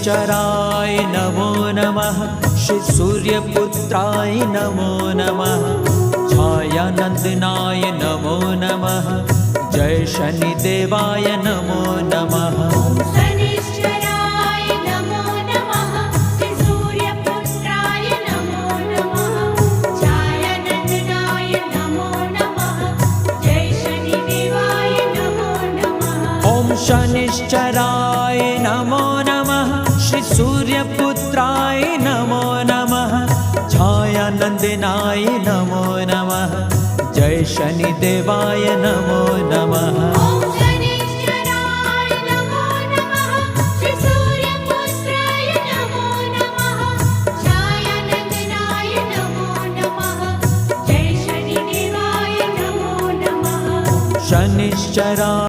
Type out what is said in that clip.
शनिश्चराय नमो नमः। श्री सूर्यपुत्राय नमो नमः। छायानंदनाय नमो नमः। जय शनिदेवाय नमो नमः। शनिश्चराय नमो नमः। श्री सूर्यपुत्राय नमो नमः। छायानंदनाय नमो नमः। जय शनिदेवाय नमो नमः। ओम शनिश्चराय नमो नमः। श्री सूर्यपुत्राय नमो नमः। छायानंदनाय नमो नमः। जय शनिदेवाय नमो नमः। ओम शनिश्चराय नमो नमः। श्री सूर्यपुत्राय नमो नमः। छायानंदनाय नमो नमः। जय शनिदेवाय नमो नमः। शनिश्चराय